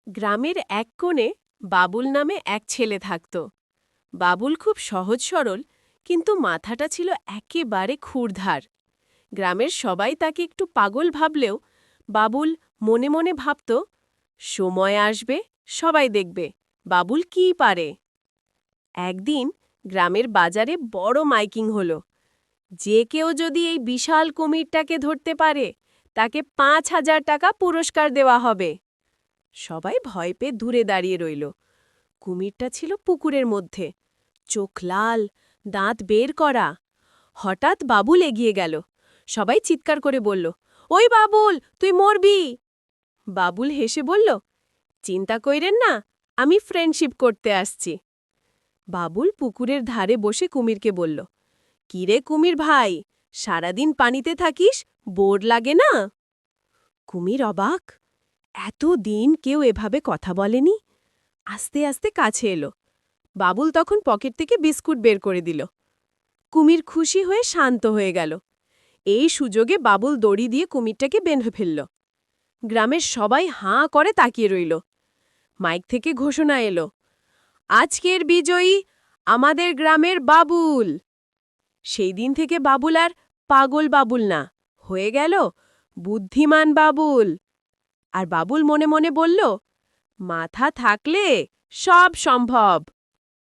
গ্রামের এক কোণে বাবুল নামে এক ছেলে থাকত। বাবুল খুব সহজ সরল, কিন্তু মাথাটা ছিল একেবারে ক্ষুরধার। গ্রামের সবাই তাকে একটু পাগল ভাবলেও বাবুল মনে মনে ভাবত, সময় আসবে, সবাই দেখবে বাবুল কী পারে। একদিন গ্রামের বাজারে বড় মাইকিং হলো। যে কেউ যদি এই বিশাল কুমিরটাকে ধরতে পারে তাকে ৫,০০০ টাকা পুরস্কার দেওয়া হবে। সবাই ভয় পেয়ে দূরে দাঁড়িয়ে রইল। কুমিরটা ছিল পুকুরের মধ্যে, চোখ লাল, দাঁত বের করা। হঠাৎ বাবুল এগিয়ে গেল। সবাই চিৎকার করে বলল, ওই বাবুল, তুই মরবি। বাবুল হেসে বলল, চিন্তা কইরেন না, আমি ফ্রেন্ডশিপ করতে আসছি। বাবুল পুকুরের ধারে বসে কুমিরকে বলল, কিরে কুমির ভাই, সারাদিন পানিতে থাকিস, বোর লাগে না? কুমির অবাক, এতদিন কেউ এভাবে কথা বলেনি। আস্তে আস্তে কাছে এলো। বাবুল তখন পকেট থেকে বিস্কুট বের করে দিল। কুমির খুশি হয়ে শান্ত হয়ে গেল। এই সুযোগে বাবুল দড়ি দিয়ে কুমিরটাকে বেঁধে ফেলল। গ্রামের সবাই হাঁ করে তাকিয়ে রইল। মাইক থেকে ঘোষণা এলো, আজকের বিজয়ী আমাদের গ্রামের বাবুল। সেই দিন থেকে বাবুল আর পাগল বাবুল না, হয়ে গেল বুদ্ধিমান বাবুল। আর বাবুল মনে মনে বলল, মাথা থাকলে সব সম্ভব।